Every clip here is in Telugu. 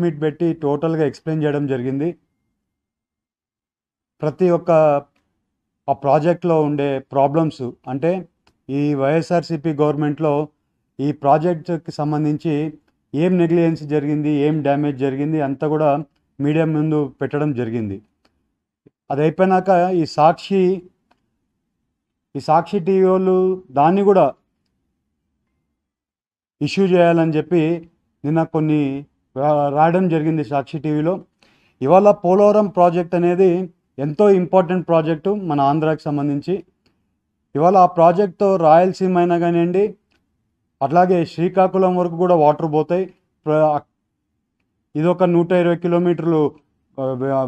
మీట్ పెట్టి టోటల్గా ఎక్స్ప్లెయిన్ చేయడం జరిగింది. ప్రతి ఒక్క ఆ ప్రాజెక్ట్లో ఉండే ప్రాబ్లమ్స్, అంటే ఈ వైఎస్ఆర్సీపీ గవర్నమెంట్లో ఈ ప్రాజెక్ట్కి సంబంధించి ఏం నెగ్లిజెన్స్ జరిగింది, ఏం డ్యామేజ్ జరిగింది అంతా కూడా మీడియా ముందు పెట్టడం జరిగింది. అది అయిపోయినాక ఈ సాక్షి టీవీ వాళ్ళు దాన్ని కూడా ఇష్యూ చేయాలని చెప్పి నిన్న కొన్ని రాయడం జరిగింది సాక్షి టీవీలో. ఇవాళ పోలవరం ప్రాజెక్ట్ అనేది ఎంతో ఇంపార్టెంట్ ప్రాజెక్టు మన ఆంధ్రాకి సంబంధించి. ఇవాళ ఆ ప్రాజెక్ట్తో రాయలసీమ అయినా కానివ్వండి, అట్లాగే శ్రీకాకుళం వరకు కూడా వాటర్ పోతాయి. ఇదొక 120 కిలోమీటర్లు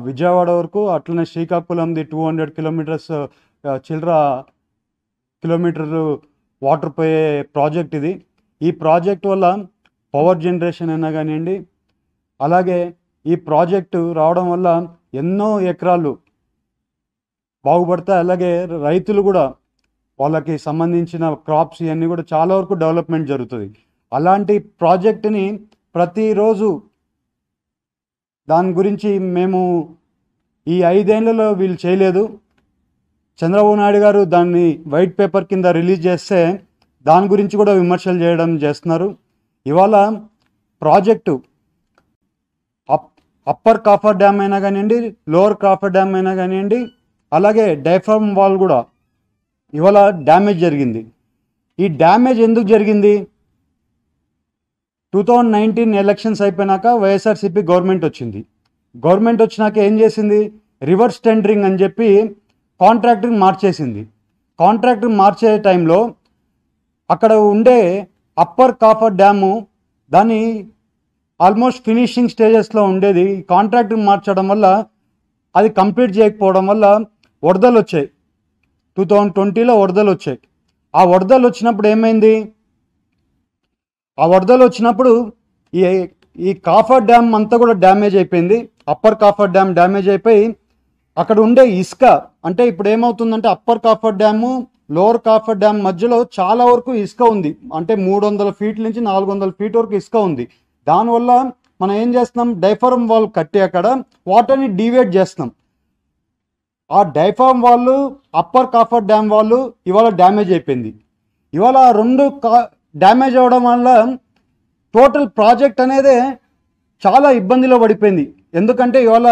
విజయవాడ వరకు, అట్లనే శ్రీకాకుళంది 200 కిలోమీటర్స్ చిల్లర కిలోమీటర్లు వాటర్ పోయే ప్రాజెక్ట్ ఇది. ఈ ప్రాజెక్ట్ వల్ల పవర్ జనరేషన్ అయినా కానివ్వండి, అలాగే ఈ ప్రాజెక్టు రావడం వల్ల ఎన్నో ఎకరాలు బాగుపడతాయి. అలాగే రైతులు కూడా వాళ్ళకి సంబంధించిన క్రాప్స్ ఇవన్నీ కూడా చాలా వరకు డెవలప్మెంట్ జరుగుతుంది. అలాంటి ప్రాజెక్టుని ప్రతిరోజు దాని గురించి మేము ఈ 5 ఏళ్లలో వీళ్ళు చేయలేదు. చంద్రబాబు నాయుడు గారు దాన్ని వైట్ పేపర్ కింద రిలీజ్ చేస్తే దాని గురించి కూడా విమర్శలు చేస్తున్నారు. ఇవాళ ప్రాజెక్టు అప్పర్ కాఫర్ డ్యామ్ అయినా కానివ్వండి, లోవర్ కాఫర్ డ్యామ్ అయినా కానివ్వండి, అలాగే డైఫ్రామ్ వాల్ కూడా ఇవాళ డ్యామేజ్ జరిగింది. ఈ డ్యామేజ్ ఎందుకు జరిగింది? 2019 ఎలక్షన్స్ అయిపోయినాక వైఎస్ఆర్సీపీ గవర్నమెంట్ వచ్చింది. గవర్నమెంట్ వచ్చినాక ఏం చేసింది? రివర్స్ టెండరింగ్ అని చెప్పి కాంట్రాక్టర్ని మార్చేసింది. కాంట్రాక్టర్ మార్చే టైంలో అక్కడ ఉండే అప్పర్ కాఫర్ డ్యాము దాన్ని ఆల్మోస్ట్ ఫినిషింగ్ స్టేజెస్లో ఉండేది. కాంట్రాక్టర్ మార్చడం వల్ల అది కంప్లీట్ చేయకపోవడం వల్ల వరదలు వచ్చాయి. 2020లో వరదలు వచ్చాయి. ఆ వరదలు వచ్చినప్పుడు ఏమైంది? ఆ వరదలు వచ్చినప్పుడు ఈ కాఫర్ డ్యామ్ అంతా కూడా డ్యామేజ్ అయిపోయింది. అప్పర్ కాఫర్ డ్యామ్ డ్యామేజ్ అయిపోయి అక్కడ ఉండే ఇసుక, అంటే ఇప్పుడు ఏమవుతుందంటే upper copper dam lower coffer dam మధ్యలో చాలా వరకు ఇసుక ఉంది. అంటే 300 ఫీట్ల నుంచి 400 ఫీట్ వరకు ఇసుక ఉంది. దానివల్ల మనం ఏం చేస్తున్నాం? డైఫ్రామ్ వాల్ కట్టి అక్కడ వాటర్ని డీవేట్ చేస్తున్నాం. ఆ డైఫ్రామ్ వాళ్ళు అప్పర్ కాఫర్ డ్యామ్ వాళ్ళు ఇవాళ డ్యామేజ్ అయిపోయింది. ఇవాళ రెండు డ్యామేజ్ అవ్వడం వల్ల టోటల్ ప్రాజెక్ట్ అనేది చాలా ఇబ్బందిలో పడిపోయింది. ఎందుకంటే ఇవాళ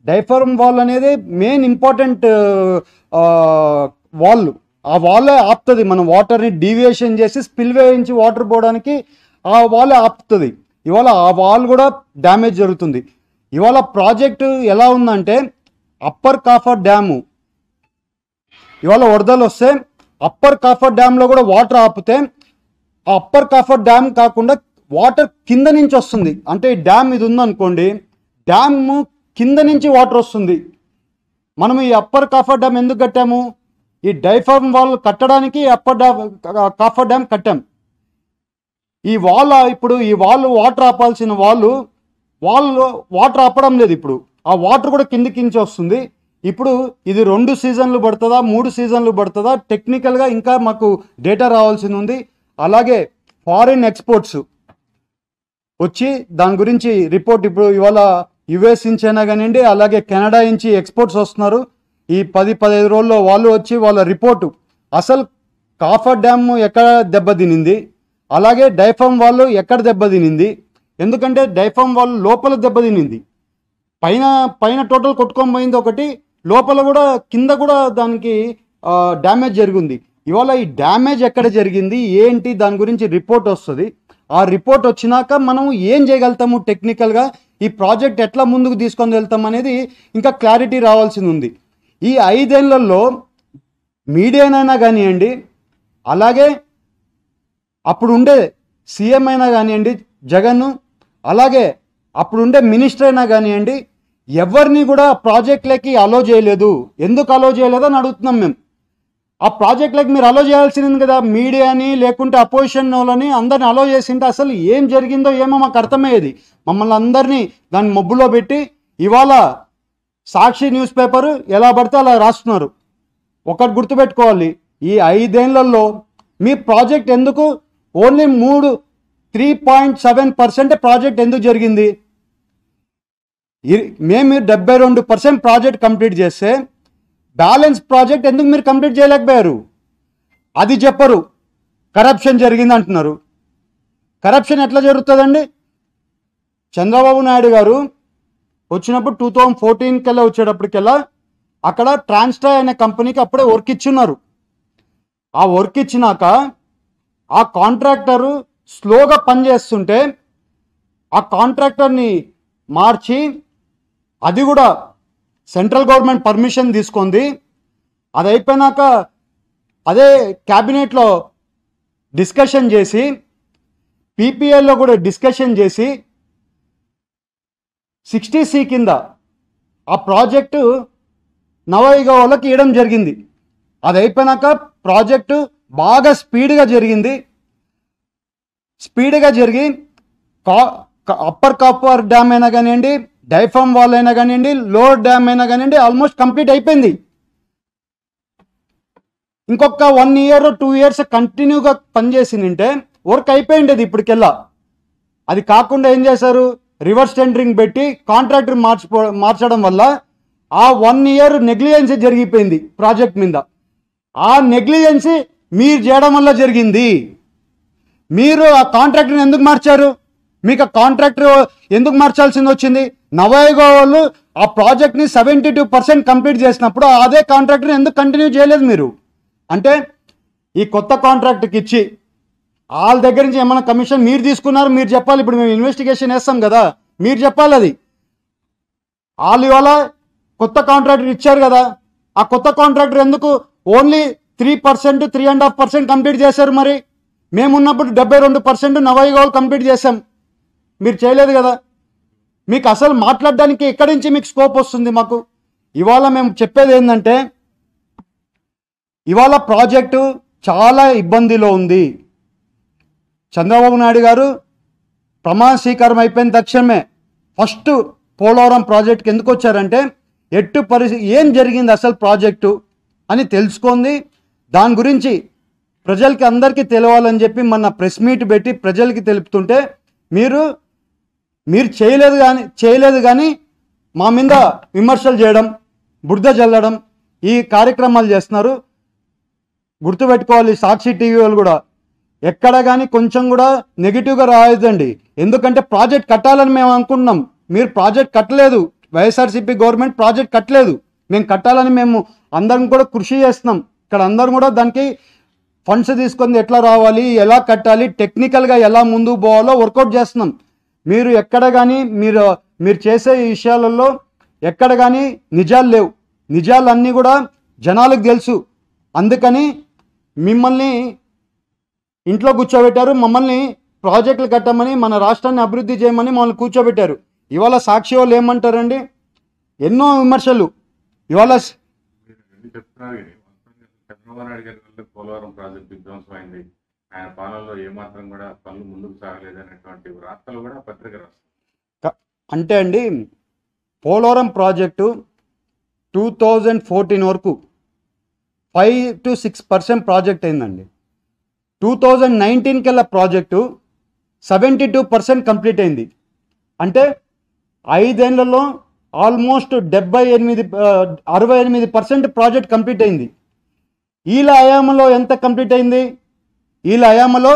డైఫ్రామ్ వాల్ అనేది మెయిన్ ఇంపార్టెంట్ వాల్. ఆ వాలే ఆపుతుంది మనం వాటర్ని డీవియేషన్ చేసి స్పిల్వే నుంచి వాటర్ పోవడానికి ఆ వాలే ఆపుతుంది. ఇవాళ ఆ వాల్ కూడా డ్యామేజ్ జరుగుతుంది. ఇవాళ ప్రాజెక్టు ఎలా ఉందంటే అప్పర్ కాఫర్ డ్యాము ఇవాళ వరదలు వస్తే అప్పర్ కాఫర్ డ్యామ్లో కూడా వాటర్ ఆపితే ఆ అప్పర్ కాఫర్ డ్యామ్ కాకుండా వాటర్ కింద నుంచి వస్తుంది. అంటే ఈ డ్యామ్ ఇది ఉందనుకోండి, డ్యామ్ కింద నుంచి వాటర్ వస్తుంది. మనం ఈ అప్పర్ కాఫర్ డ్యామ్ ఎందుకు కట్టాము? ఈ డైఫ్రామ్ వాల్ కట్టడానికి అప్పర్ కాఫర్ డ్యామ్ కట్టాం. ఈ వాల్ ఇప్పుడు ఈ వాల్ వాటర్ ఆపాల్సిన వాల్ వాటర్ ఆపడం లేదు. ఇప్పుడు ఆ వాటర్ కూడా కిందికించి వస్తుంది. ఇప్పుడు ఇది 2 సీజన్లు పడుతుందా 3 సీజన్లు పడుతుందా టెక్నికల్గా ఇంకా మాకు డేటా రావాల్సింది ఉంది. అలాగే ఫారిన్ ఎక్స్పోర్ట్స్ వచ్చి దాని గురించి రిపోర్ట్ ఇప్పుడు ఇవాళ యుఎస్ నుంచి అయినా కానివ్వండి, అలాగే కెనడా నుంచి ఎక్స్పోర్ట్స్ వస్తున్నారు. ఈ 10-15 రోజుల్లో వాళ్ళు వచ్చి వాళ్ళ రిపోర్టు అసలు కాఫర్ డ్యామ్ ఎక్కడ దెబ్బతినింది, అలాగే డైఫ్రామ్ వాల్ ఎక్కడ దెబ్బతినింది. ఎందుకంటే డైఫ్రామ్ వాల్ లోపల దెబ్బతినింది. పైన టోటల్ కొట్టుకొని పోయింది ఒకటి, లోపల కూడా కింద కూడా దానికి డ్యామేజ్ జరిగింది. ఇవాళ ఈ డ్యామేజ్ ఎక్కడ జరిగింది ఏంటి దాని గురించి రిపోర్ట్ వస్తుంది. ఆ రిపోర్ట్ వచ్చినాక మనం ఏం చేయగలుగుతాము, టెక్నికల్గా ఈ ప్రాజెక్ట్ ఎట్లా ముందుకు తీసుకొని వెళ్తాం అనేది ఇంకా క్లారిటీ రావాల్సింది ఉంది. ఈ 5 ఏళ్లలో మీడియానైనా కానివ్వండి, అలాగే అప్పుడు ఉండే సీఎం అయినా కానివ్వండి జగన్, అలాగే అప్పుడుండే మినిస్టర్ అయినా కానివ్వండి, ఎవరిని కూడా ప్రాజెక్ట్లకి అలో చేయలేదు. ఎందుకు అలో చేయలేదో అని అడుగుతున్నాం మేము. ఆ ప్రాజెక్ట్లకి మీరు అలో చేయాల్సింది కదా, మీడియాని లేకుంటే అపోజిషన్ వాళ్ళని అందరిని అలో చేసింటే అసలు ఏం జరిగిందో ఏమో మాకు అర్థమయ్యేది. మమ్మల్ని అందరినీ దాన్ని మబ్బులో పెట్టి ఇవాళ సాక్షి న్యూస్ పేపరు ఎలా పడితే అలా రాస్తున్నారు. ఒకటి గుర్తుపెట్టుకోవాలి, ఈ 5 ఏళ్లలో మీ ప్రాజెక్ట్ ఎందుకు ఓన్లీ 3.7% ప్రాజెక్ట్ ఎందుకు జరిగింది? మేము 72% ప్రాజెక్ట్ కంప్లీట్ చేస్తే బ్యాలెన్స్ ప్రాజెక్ట్ ఎందుకు మీరు కంప్లీట్ చేయలేకపోయారు? అది చెప్పరు. కరప్షన్ జరిగింది అంటున్నారు. కరప్షన్ ఎట్లా జరుగుతుందండి? చంద్రబాబు నాయుడు గారు వచ్చినప్పుడు 2014 కల్లా వచ్చేటప్పటికల్లా అక్కడ ట్రాన్స్ట్రాయ్ అనే కంపెనీకి అప్పుడే వర్క్ ఇచ్చున్నారు. ఆ వర్క్ ఇచ్చినాక ఆ కాంట్రాక్టరు స్లోగా పనిచేస్తుంటే ఆ కాంట్రాక్టర్ని మార్చి, అది కూడా సెంట్రల్ గవర్నమెంట్ పర్మిషన్ తీసుకుంది. అది అయిపోయినాక అదే క్యాబినెట్లో డిస్కషన్ చేసి, పీపీఎల్లో కూడా డిస్కషన్ చేసి 60C కింద ఆ ప్రాజెక్టు నవయుగ వాళ్ళకి ఇవ్వడం జరిగింది. అది అయిపోయినాక ప్రాజెక్టు బాగా స్పీడ్గా జరిగి అప్పర్ కాపర్ డ్యామ్ అయినా కానివ్వండి, డైఫామ్ వాల్ అయినా కానివ్వండి, లోవర్ డ్యామ్ అయినా కానివ్వండి, ఆల్మోస్ట్ కంప్లీట్ అయిపోయింది. ఇంకొక 1 year 2 years కంటిన్యూగా పనిచేసిందంటే వర్క్ అయిపోయిండేది ఇప్పటికెల్లా. అది కాకుండా ఏం చేశారు? రివర్స్ టెండరింగ్ పెట్టి కాంట్రాక్టర్ మార్చడం వల్ల ఆ 1 year నెగ్లిజెన్సీ జరిగిపోయింది ప్రాజెక్ట్ మీద. ఆ నెగ్లిజెన్సీ మీరు చేయడం వల్ల జరిగింది. మీరు ఆ కాంట్రాక్టర్ని ఎందుకు మార్చారు? మీకు ఆ కాంట్రాక్టర్ ఎందుకు మార్చాల్సింది వచ్చింది? నవయుగ వాళ్ళు ఆ ప్రాజెక్ట్ని 72% కంప్లీట్ చేసినప్పుడు అదే కాంట్రాక్టర్ని ఎందుకు కంటిన్యూ చేయలేదు మీరు? అంటే ఈ కొత్త కాంట్రాక్ట్కి ఇచ్చి వాళ్ళ దగ్గర నుంచి ఏమైనా కమిషన్ మీరు తీసుకున్నారు, మీరు చెప్పాలి. ఇప్పుడు మేము ఇన్వెస్టిగేషన్ వేస్తాం కదా, మీరు చెప్పాలి. అది వాళ్ళు ఇవాళ కొత్త కాంట్రాక్టర్ ఇచ్చారు కదా, ఆ కొత్త కాంట్రాక్టర్ ఎందుకు ఓన్లీ 3%, 3.5% కంప్లీట్ చేశారు? మరి మేమున్నప్పుడు 72% నవయుగ వాళ్ళు కంప్లీట్ చేశాం, మీరు చేయలేదు కదా. మీకు అసలు మాట్లాడడానికి ఎక్కడి నుంచి మీకు స్కోప్ వస్తుంది? మాకు ఇవాళ మేము చెప్పేది ఏంటంటే, ఇవాళ ప్రాజెక్టు చాలా ఇబ్బందిలో ఉంది. చంద్రబాబు నాయుడు గారు ప్రమాణ స్వీకారం అయిపోయిన తక్షణమే ఫస్ట్ పోలవరం ప్రాజెక్ట్కి ఎందుకు వచ్చారంటే, ఎట్టు పరిస్థితి ఏం జరిగింది అసలు ప్రాజెక్టు అని తెలుసుకుంది. దాని గురించి ప్రజలకి అందరికీ తెలవాలని చెప్పి మన ప్రెస్ మీట్ పెట్టి ప్రజలకి తెలుపుతుంటే మీరు చేయలేదు కానీ మా మీద విమర్శలు చేయడం, బురద జల్లడం, ఈ కార్యక్రమాలు చేస్తున్నారు. గుర్తుపెట్టుకోవాలి, సాక్షి టీవీ వాళ్ళు కూడా ఎక్కడ కానీ కొంచెం కూడా నెగిటివ్గా రాయొద్దండి. ఎందుకంటే ప్రాజెక్ట్ కట్టాలని మేము అనుకుంటున్నాం, మీరు ప్రాజెక్ట్ కట్టలేదు. వైఎస్ఆర్సీపీ గవర్నమెంట్ ప్రాజెక్ట్ కట్టలేదు. మేము కట్టాలని మేము అందరం కూడా కృషి చేస్తున్నాం. ఇక్కడ అందరం కూడా దానికి ఫండ్స్ తీసుకొని ఎట్లా రావాలి, ఎలా కట్టాలి, టెక్నికల్గా ఎలా ముందుకు పోవాలో వర్కౌట్ చేస్తున్నాం. మీరు ఎక్కడ కానీ మీరు చేసే విషయాలలో ఎక్కడ కానీ నిజాలు లేవు. నిజాలన్నీ కూడా జనాలకు తెలుసు. అందుకని మిమ్మల్ని ఇంట్లో కూర్చోబెట్టారు, మమ్మల్ని ప్రాజెక్టులు కట్టమని, మన రాష్ట్రాన్ని అభివృద్ధి చేయమని మమ్మల్ని కూర్చోబెట్టారు. ఇవాళ సాక్షి వాళ్ళు ఏమంటారండి? ఎన్నో విమర్శలు. ఇవాళ చంద్రబాబు నాయుడు గారి వల్ల పోలవరం ప్రాజెక్టు విధ్వంసం అయింది, ఆయన పాలనలో ఏమాత్రం కూడా పనులు ముందుకు సాగలేదు అనేటువంటి వార్తలు కూడా పత్రిక రాస్తారు. అంటే అండి, పోలవరం ప్రాజెక్టు 2014 వరకు 5 to 6% ప్రాజెక్ట్ అయిందండి. 2019 కల్లా ప్రాజెక్టు 72% కంప్లీట్ అయింది. అంటే 5 ఏళ్లలో ఆల్మోస్ట్ 68% ప్రాజెక్ట్ కంప్లీట్ అయింది. వీళ్ళ హయాంలో ఎంత కంప్లీట్ అయింది? వీళ్ళ హయాంలో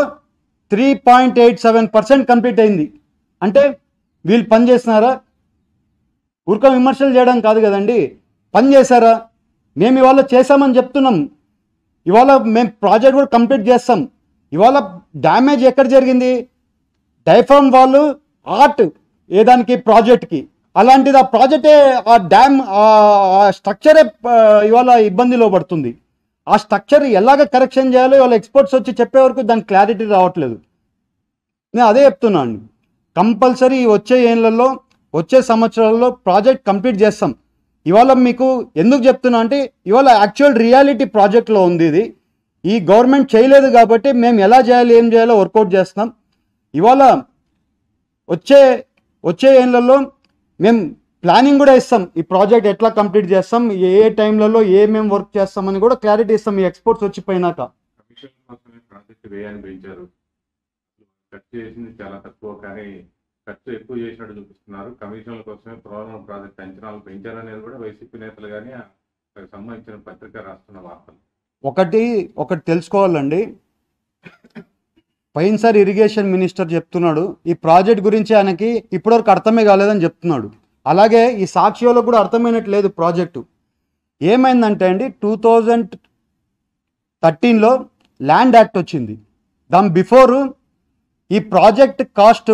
3.87% కంప్లీట్ అయింది. అంటే వీళ్ళు పని చేస్తున్నారా? ఊరిక విమర్శలు చేయడం కాదు కదండి, పని చేశారా? మేము ఇవాళ చేసామని చెప్తున్నాం. ఇవాళ మేము ప్రాజెక్ట్ కూడా కంప్లీట్ చేస్తాం. ఇవాళ డ్యామేజ్ ఎక్కడ జరిగింది? డైఫామ్ వాళ్ళు ఆర్ట్ ఏదానికి ప్రాజెక్ట్కి, అలాంటిది ఆ ప్రాజెక్టే, ఆ డ్యామ్ ఆ స్ట్రక్చరే ఇవాళ ఇబ్బందిలో పడుతుంది. ఆ స్ట్రక్చర్ ఎలాగ కరెక్షన్ చేయాలో ఇవాళ ఎక్స్పర్ట్స్ వచ్చి చెప్పే వరకు దానికి క్లారిటీ రావట్లేదు. నేను అదే చెప్తున్నాను, కంపల్సరీ వచ్చే ఏళ్లలో వచ్చే సంవత్సరాల్లో ప్రాజెక్ట్ కంప్లీట్ చేస్తాం. ఇవాళ మీకు ఎందుకు చెప్తున్నా అంటే, ఇవాళ యాక్చువల్ రియాలిటీ ప్రాజెక్ట్లో ఉంది. ఇది ఈ గవర్నమెంట్ చేయలేదు కాబట్టి మేము ఎలా చేయాలి, ఏం చేయాలో వర్కౌట్ చేస్తున్నాం. ఇవాళ వచ్చే ఏళ్లలో మేము ప్లానింగ్ కూడా ఇస్తాం. ఈ ప్రాజెక్ట్ ఎట్లా కంప్లీట్ చేస్తాం, ఏ టైంలలో ఏమేమి వర్క్ చేస్తామని కూడా క్లారిటీ ఇస్తాం ఈ ఎక్స్పోర్ట్స్ వచ్చిపోయినాక. కమిషన్ మాత్రమే ప్రాజెక్ట్ వ్యయాన్ని పెంచారు, ఖర్చు చేసింది చాలా తక్కువ, కానీ ఖర్చు ఎక్కువ చేసినట్టు చూపిస్తున్నారు. కమిషన్ల కోసమే పోలవరం ప్రాజెక్టు అంచనాలు పెంచారనేది కూడా వైసీపీ నేతలు కానీ సంబంధించిన పత్రిక రాస్తున్న వార్తలు. ఒకటి తెలుసుకోవాలండి. పోయినసారి ఇరిగేషన్ మినిస్టర్ చెప్తున్నాడు ఈ ప్రాజెక్ట్ గురించి ఆయనకి ఇప్పటివరకు అర్థమే కాలేదని చెప్తున్నాడు. అలాగే ఈ సాక్షిలో కూడా అర్థమైనట్లేదు ప్రాజెక్టు. ఏమైందంటే అండి 2013లో ల్యాండ్ యాక్ట్ వచ్చింది. దాని బిఫోర్ ఈ ప్రాజెక్ట్ కాస్ట్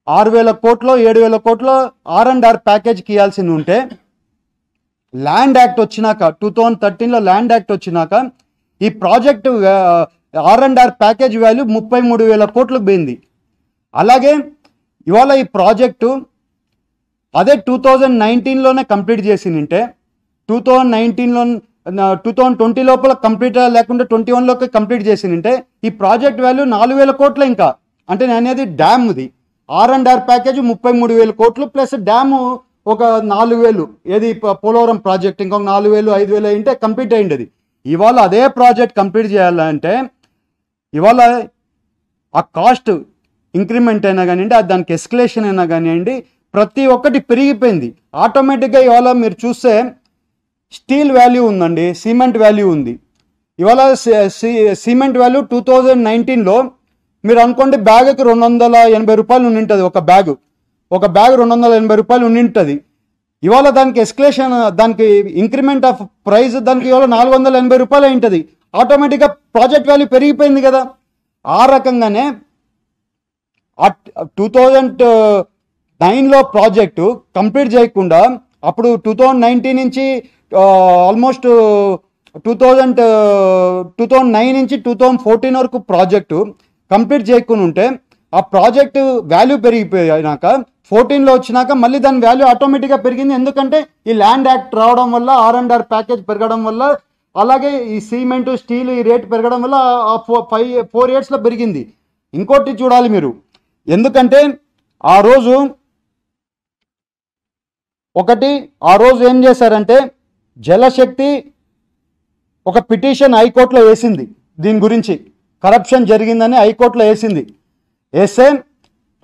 6,000 కోట్లు 7,000 కోట్లు R&R ప్యాకేజ్కి ఇవ్వాల్సి ఉంటే ల్యాండ్ యాక్ట్ వచ్చినాక 2013లో ల్యాండ్ యాక్ట్ వచ్చినాక ఈ ప్రాజెక్టు R&R ప్యాకేజ్ వాల్యూ 33,000 కోట్లకు పోయింది. అలాగే ఇవాళ ఈ ప్రాజెక్టు అదే 2019లోనే కంప్లీట్ చేసిందంటే 2020 లోపల కంప్లీట్ లేకుండా 21లోకి కంప్లీట్ చేసిందంటే ఈ ప్రాజెక్ట్ వాల్యూ 4,000 కోట్లు. ఇంకా అంటే నేను అనేది డ్యామ్ ఇది R&R ప్యాకేజ్ 33,000 కోట్లు ప్లస్ డ్యాము ఒక 4,000 ఏది పోలవరం ప్రాజెక్ట్ ఇంకొక 4,000 5,000 అయింటే కంప్లీట్ అయింది. అది ఇవాళ అదే ప్రాజెక్ట్ కంప్లీట్ చేయాలంటే ఇవాళ ఆ కాస్ట్ ఇంక్రిమెంట్ అయినా కానివ్వండి దానికి ఎస్కలేషన్ అయినా కానివ్వండి ప్రతి ఒక్కటి పెరిగిపోయింది. ఆటోమేటిక్గా ఇవాళ మీరు చూస్తే స్టీల్ వాల్యూ ఉందండి, సిమెంట్ వాల్యూ ఉంది. ఇవాళ సిమెంట్ వాల్యూ 2019లో మీరు అనుకోండి బ్యాగ్కి 280 రూపాయలు ఉండింటుంది. ఒక బ్యాగ్ 280 రూపాయలు ఉండింటుంది. ఇవాళ దానికి ఎస్కలేషన్ దానికి ఇంక్రిమెంట్ ఆఫ్ ప్రైస్ దానికి ఇవాళ 480 రూపాయలు అయింటుంది. ఆటోమేటిక్గా ప్రాజెక్ట్ వాల్యూ పెరిగిపోయింది కదా. ఆ రకంగానే 2009లో ప్రాజెక్టు కంప్లీట్ చేయకుండా అప్పుడు 2019 నుంచి ఆల్మోస్ట్ 2009 నుంచి 2014 వరకు ప్రాజెక్టు కంప్లీట్ చేయకుండా ఉంటే ఆ ప్రాజెక్టు వాల్యూ పెరిగిపోయినాక 14లో వచ్చినాక మళ్ళీ దాని వాల్యూ ఆటోమేటిక్గా పెరిగింది. ఎందుకంటే ఈ ల్యాండ్ యాక్ట్ రావడం వల్ల R&R ప్యాకేజ్ పెరగడం వల్ల అలాగే ఈ సిమెంట్ స్టీల్ ఈ రేట్ పెరగడం వల్ల 4 ఇయర్స్లో పెరిగింది. ఇంకోటి చూడాలి మీరు, ఎందుకంటే ఆ రోజు ఏం చేశారంటే జలశక్తి ఒక పిటిషన్ హైకోర్టులో వేసింది. దీని గురించి కరప్షన్ జరిగిందని హైకోర్టులో వేస్తే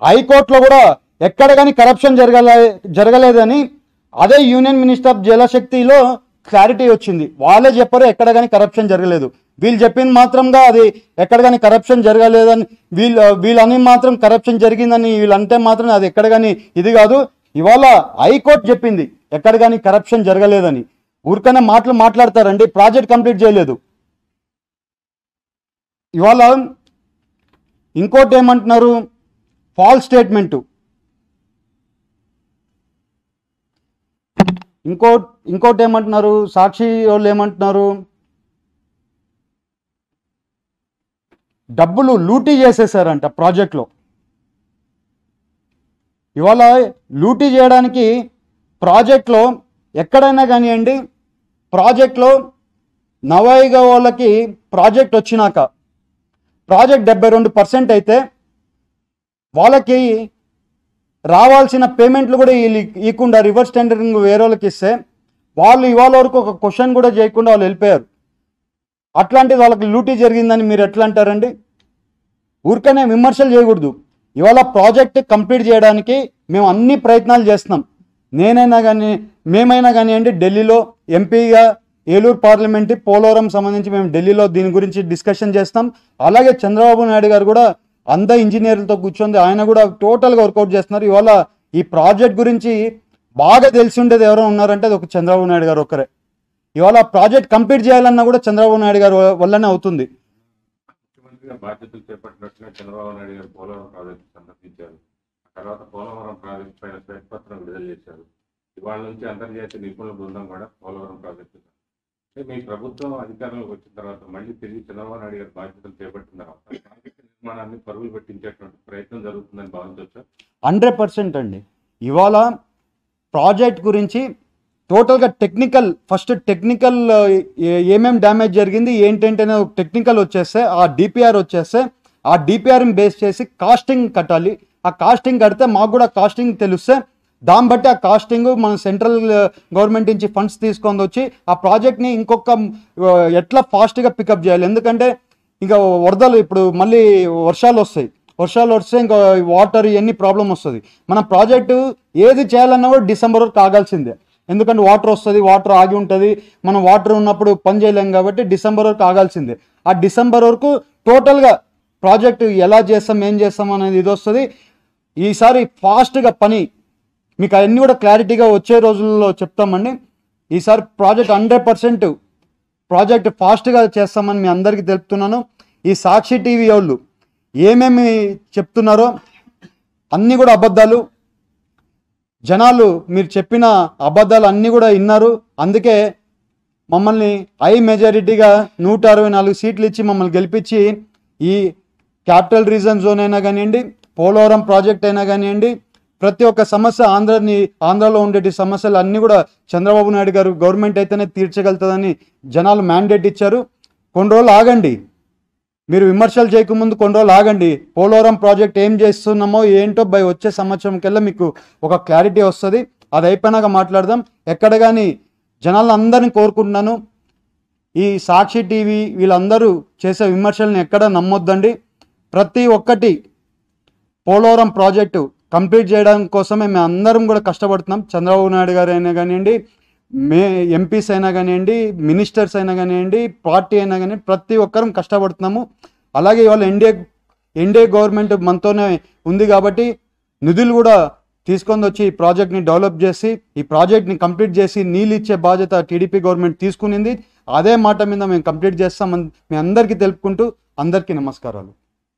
హైకోర్టులో కూడా ఎక్కడ కానీ కరప్షన్ జరగలేదని అదే యూనియన్ మినిస్టర్ ఆఫ్ జలశక్తిలో క్లారిటీ వచ్చింది. వాళ్ళే చెప్పారు ఎక్కడ కానీ కరప్షన్ జరగలేదు. వీళ్ళు చెప్పింది మాత్రంగా అది ఎక్కడ కానీ కరప్షన్ జరగలేదని వీళ్ళని మాత్రం కరప్షన్ జరిగిందని వీళ్ళంటే మాత్రం అది ఎక్కడ కానీ ఇది కాదు. ఇవాళ హైకోర్టు చెప్పింది ఎక్కడ కానీ కరప్షన్ జరగలేదని. ఊరికనే మాట్లాడతారండి, ప్రాజెక్ట్ కంప్లీట్ చేయలేదు. ఇవాళ ఇంకోటి ఏమంటున్నారు, ఫాల్స్ స్టేట్మెంటు. ఇంకోటి ఏమంటున్నారు, సాక్షి వాళ్ళు ఏమంటున్నారు, డబ్బులు లూటీ చేసేసారంట ప్రాజెక్ట్లో. ఇవాళ లూటీ చేయడానికి ప్రాజెక్ట్లో ఎక్కడైనా కానివ్వండి, ప్రాజెక్ట్లో నవైగా వాళ్ళకి ప్రాజెక్ట్ వచ్చినాక ప్రాజెక్ట్ 72% అయితే వాళ్ళకి రావాల్సిన పేమెంట్లు కూడా ఇవ్వకుండా రివర్స్ టెండరింగ్ వేరే వాళ్ళకి ఇస్తే వాళ్ళు ఇవాళ వరకు ఒక క్వశ్చన్ కూడా చేయకుండా వాళ్ళు వెళ్ళిపోయారు. అట్లాంటిది వాళ్ళకి లూటీ జరిగిందని మీరు ఎట్లా అంటారండి? ఊరికనే విమర్శలు చేయకూడదు. ఇవాళ ప్రాజెక్ట్ కంప్లీట్ చేయడానికి మేము అన్ని ప్రయత్నాలు చేస్తున్నాం. మేమైనా కానివ్వండి, ఢిల్లీలో ఎంపీగా ఏలూరు పార్లమెంట్ పోలవరం సంబంధించి మేము ఢిల్లీలో దీని గురించి డిస్కషన్ చేస్తాం. అలాగే చంద్రబాబు నాయుడు గారు కూడా అందరు ఇంజనీర్లతో కూర్చొని ఆయన కూడా టోటల్గా వర్కౌట్ చేస్తున్నారు. ఇవాళ ఈ ప్రాజెక్ట్ గురించి బాగా తెలిసి ఉండేది ఎవరో ఉన్నారంటే అది ఒక చంద్రబాబు నాయుడు గారు ఒక్కరే. ఇవాళ ప్రాజెక్ట్ కంప్లీట్ చేయాలన్నా కూడా చంద్రబాబు నాయుడు గారు వల్లనే అవుతుంది. ముఖ్యమంత్రిగా బాధ్యతలు చేపట్టినట్టుగా చంద్రబాబు నాయుడు గారు పోలవరం ప్రాజెక్టు సందర్శించారు. ఆ తర్వాత పోలవరం ప్రాజెక్టు పైన శ్వేతపత్రం విడుదల చేశారు. ఇవాళ నుంచి అంతర్జాతీయ నిపుణుల బృందం కూడా పోలవరం ప్రాజెక్టు మీ ప్రభుత్వం అధికారంలోకి వచ్చిన తర్వాత మళ్ళీ తిరిగి చంద్రబాబు నాయుడు గారు బాధ్యతలు చేపట్టిన తర్వాత ప్రాజెక్టు నిర్మాణాన్ని పరుగులు పెట్టించేటువంటి ప్రయత్నం జరుగుతుందని భావించవచ్చు. 100% అండి. ఇవాళ ప్రాజెక్ట్ గురించి టోటల్గా ఫస్ట్ టెక్నికల్ ఏమేమి డ్యామేజ్ జరిగింది ఏంటంటే టెక్నికల్ వచ్చేస్తే ఆ డిపిఆర్ వచ్చేస్తే ఆ డిపిఆర్ని బేస్ చేసి కాస్టింగ్ కట్టాలి. ఆ కాస్టింగ్ కడితే మాకు కూడా కాస్టింగ్ తెలిస్తే దాన్ని బట్టి ఆ కాస్టింగ్ మనం సెంట్రల్ గవర్నమెంట్ నుంచి ఫండ్స్ తీసుకొని వచ్చి ఆ ప్రాజెక్ట్ని ఇంకొక ఎట్లా ఫాస్ట్గా పికప్ చేయాలి. ఎందుకంటే ఇంకా వరదలు ఇప్పుడు మళ్ళీ వర్షాలు వస్తాయి. వర్షాలు వస్తే ఇంకా వాటర్ ఇవన్నీ ప్రాబ్లం వస్తుంది. మన ప్రాజెక్టు ఏది చేయాలన్నా కూడా డిసెంబర్ వరకు ఆగాల్సిందే. ఎందుకంటే వాటర్ వస్తుంది, వాటర్ ఆగి ఉంటుంది, మనం వాటర్ ఉన్నప్పుడు పని చేయలేం కాబట్టి డిసెంబర్ వరకు ఆగాల్సిందే. ఆ డిసెంబర్ వరకు టోటల్గా ప్రాజెక్టు ఎలా చేస్తాం ఏం చేస్తాం అనేది ఇది వస్తుంది. ఈసారి ఫాస్ట్గా పని మీకు అవన్నీ కూడా క్లారిటీగా వచ్చే రోజుల్లో చెప్తామండి. ఈసారి ప్రాజెక్ట్ 100% ప్రాజెక్ట్ ఫాస్ట్గా చేస్తామని మీ అందరికీ తెలుపుతున్నాను. ఈ సాక్షి టీవీ వాళ్ళు ఏమేమి చెప్తున్నారో అన్నీ కూడా అబద్ధాలు. జనాలు మీరు చెప్పిన అబద్ధాలు అన్నీ కూడా విన్నారు. అందుకే మమ్మల్ని హై మెజారిటీగా 164 సీట్లు ఇచ్చి మమ్మల్ని గెలిపించి ఈ క్యాపిటల్ రీజన్ జోన్ అయినా కానివ్వండి, పోలవరం ప్రాజెక్ట్ అయినా కానివ్వండి, ప్రతి ఒక్క సమస్య ఆంధ్రాలో ఉండే సమస్యలు అన్నీ కూడా చంద్రబాబు నాయుడు గారు గవర్నమెంట్ అయితేనే తీర్చగలుగుతుందని జనాలు మ్యాండేట్ ఇచ్చారు. కొన్ని రోజులు ఆగండి, మీరు విమర్శలు చేయకముందు కొన్ని రోజులు ఆగండి. పోలవరం ప్రాజెక్ట్ ఏం చేస్తున్నామో ఏంటో వచ్చే సంవత్సరం కల్లా మీకు ఒక క్లారిటీ వస్తుంది. అది అయిపోయినాక మాట్లాడదాం. ఎక్కడ కానీ జనాలను అందరినీ కోరుకుంటున్నాను, ఈ సాక్షి టీవీ వీళ్ళందరూ చేసే విమర్శలను ఎక్కడ నమ్మొద్దండి. ప్రతి ఒక్కటి పోలవరం ప్రాజెక్టు కంప్లీట్ చేయడం కోసమే మేము అందరం కూడా కష్టపడుతున్నాం. చంద్రబాబు నాయుడు గారు అయినా కానివ్వండి, ఎంపీస్ అయినా కానివ్వండి, మినిస్టర్స్ అయినా కానివ్వండి, పార్టీ అయినా కానివ్వండి, ప్రతి ఒక్కరం కష్టపడుతున్నాము. అలాగే ఇవాళ ఎన్డీఏ గవర్నమెంట్ మనతోనే ఉంది కాబట్టి నిధులు కూడా తీసుకొని వచ్చి ఈ ప్రాజెక్ట్ని డెవలప్ చేసి ఈ ప్రాజెక్ట్ని కంప్లీట్ చేసి నీళ్ళు ఇచ్చే బాధ్యత టీడీపీ గవర్నమెంట్ తీసుకునింది. అదే మాట మీద మేము కంప్లీట్ చేస్తామని మీ అందరికీ తెలుపుకుంటూ అందరికీ నమస్కారాలు.